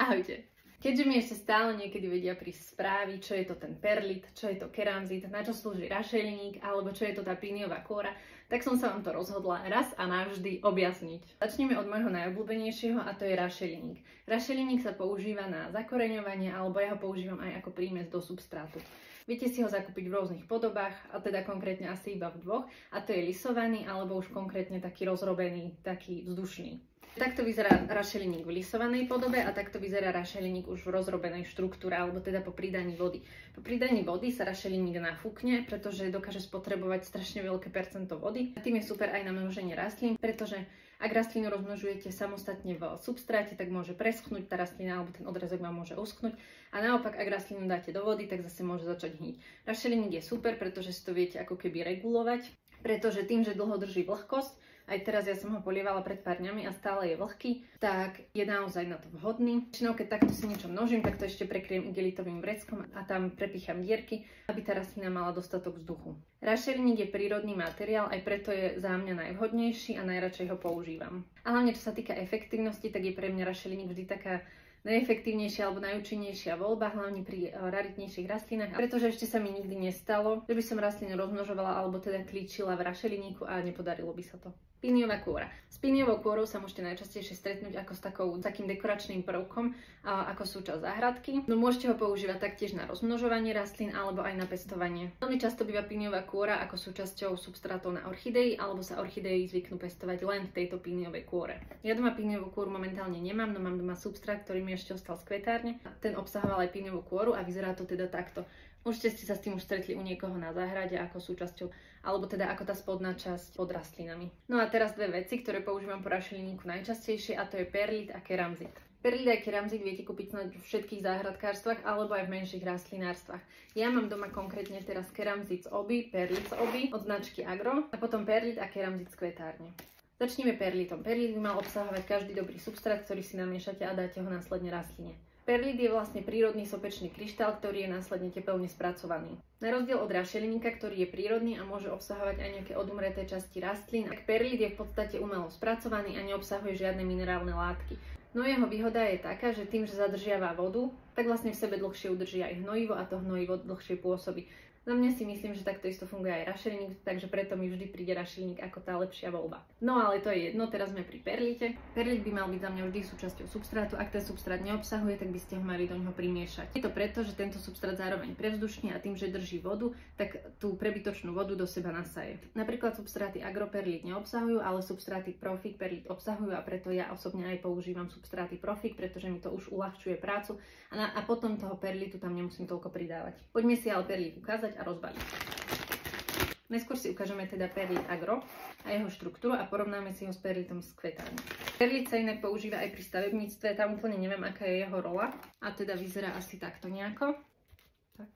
Ahojte. Keďže mi ešte stále niekedy vedia prísť správy, čo je to ten perlit, čo je to keramzit, na čo slúži rašeliník, alebo čo je to tá píniová kôra, tak som sa vám to rozhodla raz a navždy objasniť. Začneme od môjho najobľúbenejšieho a to je rašeliník. Rašeliník sa používa na zakoreňovanie, alebo ja ho používam aj ako prímes do substrátu. Viete si ho zakúpiť v rôznych podobách, a teda konkrétne asi iba v dvoch, a to je lisovaný, alebo už konkrétne taký rozrobený, taký vzdušný. Takto vyzerá rašeliník v lisovanej podobe a takto vyzerá rašeliník už v rozrobenej štruktúre, alebo teda po pridaní vody. Po pridaní vody sa rašeliník nafúkne, pretože dokáže spotrebovať strašne veľké percento vody. A tým je super aj na množenie rastlín, pretože ak rastlinu rozmnožujete samostatne v substráte, tak môže preschnúť tá rastlina, alebo ten odrezok vám môže uschnúť. A naopak, ak rastlinu dáte do vody, tak zase môže začať hniť. Rašeliník je super, pretože si to viete ako keby regulovať, pretože tým, že dlho drží vlhkosť, aj teraz ja som ho polievala pred pár dňami a stále je vlhký, tak je naozaj na to vhodný. Väčšinou, keď takto si niečo množím, tak to ešte prekriem igelitovým vreckom a tam prepicham dierky, aby tá rastlina mala dostatok vzduchu. Rašeliník je prírodný materiál, aj preto je za mňa najvhodnejší a najradšej ho používam. A hlavne, čo sa týka efektívnosti, tak je pre mňa rašeliník vždy taká najefektívnejšia alebo najúčinnejšia voľba, hlavne pri raritnejších rastlinách, pretože ešte sa mi nikdy nestalo, že by som rastlinu rozmnožovala alebo teda klíčila v rašeliníku a nepodarilo by sa to. Píniová kôra. S píniovou kôrou sa môžete najčastejšie stretnúť ako s takým dekoračným prvkom, ako súčasť záhradky. No môžete ho používať taktiež na rozmnožovanie rastlín alebo aj na pestovanie. Veľmi často býva píniová kôra ako súčasťou substrátov na orchidei, alebo sa orchidei zvyknú pestovať len v tejto píniovej kôre. Ja doma píniovú kôru momentálne nemám, no mám doma substrát, ktorý mi ešte ostal z kvetárne. Ten obsahoval aj píniovú kôru a vyzerá to teda takto. Určite ste sa s tým už stretli u niekoho na záhrade ako súčasťou, alebo teda ako tá spodná časť pod rastlinami. No a teraz dve veci, ktoré používam po rašeliníku najčastejšie, a to je perlit a keramzit. Perlit a keramzit viete kúpiť na všetkých záhradkárstvách alebo aj v menších rastlinárstvách. Ja mám doma konkrétne teraz keramzit z Oby, perlit z Oby od značky Agro a potom perlit a keramzit z kvetárne. Začneme perlitom. Perlit by mal obsahovať každý dobrý substrát, ktorý si namiešate a dáte ho následne rastline. Perlit je vlastne prírodný sopečný kryštál, ktorý je následne tepelne spracovaný. Na rozdiel od rašeliníka, ktorý je prírodný a môže obsahovať aj nejaké odumreté časti rastlín, tak perlit je v podstate umelo spracovaný a neobsahuje žiadne minerálne látky. No jeho výhoda je taká, že tým, že zadržiava vodu, tak vlastne v sebe dlhšie udrží aj hnojivo a to hnojivo dlhšie pôsobí. Za mňa si myslím, že takto isto funguje aj rašeliník, takže preto mi vždy príde rašeliník ako tá lepšia voľba. No ale to je jedno, teraz sme pri perlite. Perlit by mal byť za mňa vždy súčasťou substrátu, ak ten substrát neobsahuje, tak by ste ho mali do ňoho primiešať. Je to preto, že tento substrát zároveň prevzdušní a tým, že drží vodu, tak tú prebytočnú vodu do seba nasaje. Napríklad substráty Agro perlit neobsahujú, ale substráty Profik perlit obsahujú a preto ja osobne aj používam substráty Profik, pretože mi to už uľahčuje prácu a potom toho perlitu tam nemusím toľko pridávať. Poďme si ale perlit ukázať a rozbaliť. Neskôr si ukážeme teda perlit Agro a jeho štruktúru a porovnáme si ho s perlitom z kvetárne. Perlit sa inak používa aj pri stavebníctve, tam úplne neviem, aká je jeho rola a teda vyzerá asi takto nejako. Tak.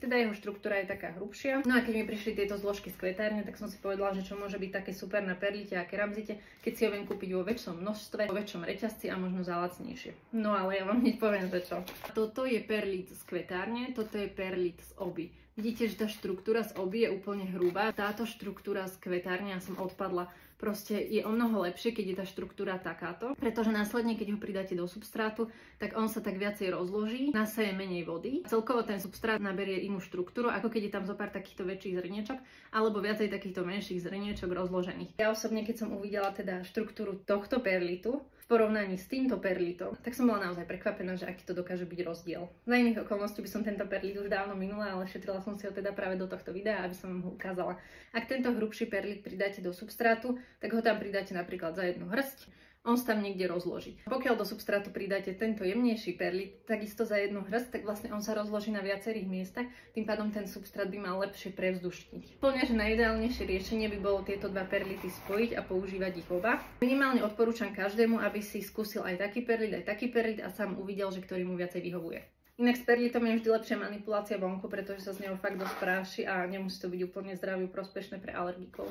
Teda jeho štruktúra je taká hrubšia. No a keď mi prišli tieto zložky z kvetárne, tak som si povedala, že čo môže byť také super na perlite a keramzite, keď si ho viem kúpiť vo väčšom množstve, vo väčšom reťazci a možno za lacnejšie. No ale ja vám hneď poviem to čo. Toto je perlit z kvetárne, toto je perlit z Oby. Vidíte, že tá štruktúra z Oby je úplne hrubá. Táto štruktúra z kvetárne, ja som odpadla. Proste je o mnoho lepšie, keď je tá štruktúra takáto, pretože následne, keď ho pridáte do substrátu, tak on sa tak viacej rozloží, nasaje menej vody. Celkovo ten substrát naberie inú štruktúru, ako keď je tam zo pár takýchto väčších zrniečok, alebo viacej takýchto menších zrniečok rozložených. Ja osobne, keď som uvidela teda štruktúru tohto perlitu v porovnaní s týmto perlitom, tak som bola naozaj prekvapená, že aký to dokáže byť rozdiel. Za iných okolností by som tento perlit už dávno minula, ale šetrila som si ho teda práve do tohto videa, aby som vám ho ukázala. Ak tento hrubší perlit pridáte do substrátu, tak ho tam pridáte napríklad za jednu hrst, on sa tam niekde rozloží. Pokiaľ do substrátu pridáte tento jemnejší perlit, takisto za jednu hrst, tak vlastne on sa rozloží na viacerých miestach, tým pádom ten substrát by mal lepšie prevzdušniť. Úplne, že najideálnejšie riešenie by bolo tieto dva perlity spojiť a používať ich oba. Minimálne odporúčam každému, aby si skúsil aj taký perlit a sám uvidel, že ktorý mu viacej vyhovuje. Inak s perlitom je vždy lepšia manipulácia vonku, pretože sa z neho fakt dosť práši a nemusí to byť úplne zdraviu prospešné pre alergikov.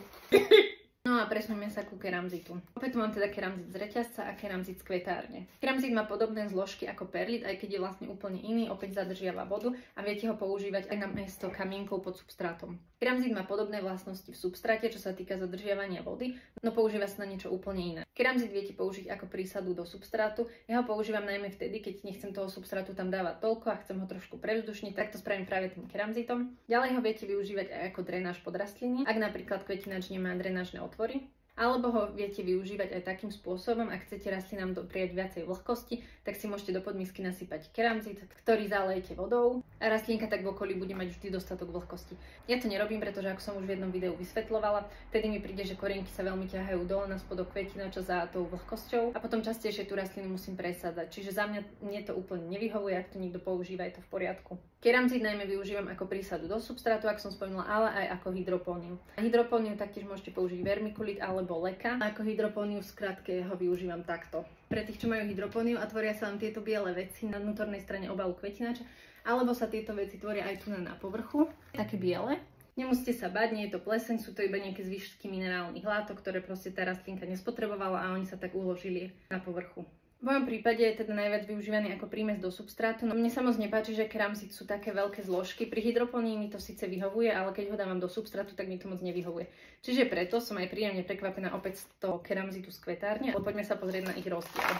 No a presuneme sa ku keramzitu. Opäť mám teda keramzit z reťazca a keramzit z kvetárne. Keramzit má podobné zložky ako perlit, aj keď je vlastne úplne iný, opäť zadržiava vodu a viete ho používať aj na miesto kamienkov pod substrátom. Keramzit má podobné vlastnosti v substráte, čo sa týka zadržiavania vody, no používa sa na niečo úplne iné. Keramzit viete použiť ako prísadu do substrátu. Ja ho používam najmä vtedy, keď nechcem toho substrátu tam dávať toľko a chcem ho trošku prevzdušniť, tak to spravím práve tým keramzitom. Ďalej ho viete využívať aj ako drenáž pod rastliny, ak napríklad kvetinač nemá drenážne otvory. Alebo ho viete využívať aj takým spôsobom, ak chcete rastlinám dopriať viacej vlhkosti, tak si môžete do podmisky nasypať keramzit, ktorý zalejete vodou a rastlinka tak v okolí bude mať vždy dostatok vlhkosti. Ja to nerobím, pretože ako som už v jednom videu vysvetľovala, vtedy mi príde, že korienky sa veľmi ťahajú dole na spodok kvetinača za tou vlhkosťou a potom častejšie tú rastlinu musím presádzať. Čiže za mne to úplne nevyhovuje, ak to niekto používa, je to v poriadku. Keramzit najmä využívam ako prísadu do substrátu, ako som spomínala, ale aj ako hydropóniu. Hydropóniu taktiež môžete použiť vermikulit alebo leka. A ako hydropóniu v skratke ho využívam takto. Pre tých, čo majú hydropóniu a tvoria sa vám tieto biele veci na vnútornej strane obalu kvetinača, alebo sa tieto veci tvoria aj tu na povrchu, také biele. Nemusíte sa bať, nie je to pleseň, sú to iba nejaké zvyšky minerálnych látok, ktoré proste tá rastlinka nespotrebovala a oni sa tak uložili na povrchu. V mojom prípade je teda najviac využívaný ako prímes do substrátu. No mne sa moc nepáči, že keramzit sú také veľké zložky. Pri hydroponii mi to síce vyhovuje, ale keď ho dávam do substrátu, tak mi to moc nevyhovuje. Čiže preto som aj príjemne prekvapená opäť z toho keramzitu z kvetárne. Ale poďme sa pozrieť na ich rozdiel.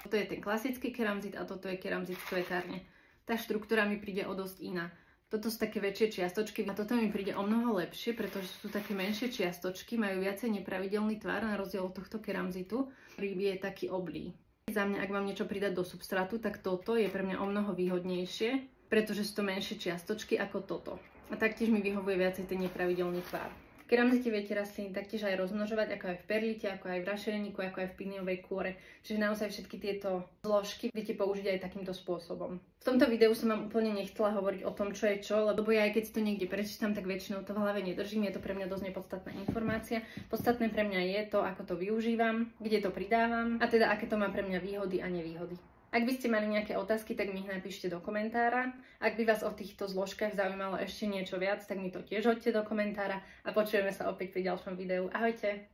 Toto je ten klasický keramzit a toto je keramzit z kvetárne. Tá štruktúra mi príde o dosť iná. Toto sú také väčšie čiastočky a toto mi príde o mnoho lepšie, pretože sú také menšie čiastočky, majú viacej nepravidelný tvar na rozdiel od tohto keramzitu, ktorý je taký oblý. Za mňa, ak mám niečo pridať do substrátu, tak toto je pre mňa o mnoho výhodnejšie, pretože sú to menšie čiastočky ako toto. A taktiež mi vyhovuje viacej ten nepravidelný tvar. V keramzite viete rastliny taktiež aj rozmnožovať, ako aj v perlite, ako aj v rašeliniku, ako aj v piniovej kôre. Čiže naozaj všetky tieto zložky viete použiť aj takýmto spôsobom. V tomto videu som vám úplne nechcela hovoriť o tom, čo je čo, lebo ja aj keď si to niekde prečítam, tak väčšinou to v hlave nedržím. Je to pre mňa dosť nepodstatná informácia. Podstatné pre mňa je to, ako to využívam, kde to pridávam a teda aké to má pre mňa výhody a nevýhody. Ak by ste mali nejaké otázky, tak mi ich napíšte do komentára. Ak by vás o týchto zložkách zaujímalo ešte niečo viac, tak mi to tiež hoďte do komentára a počujeme sa opäť pri ďalšom videu. Ahojte!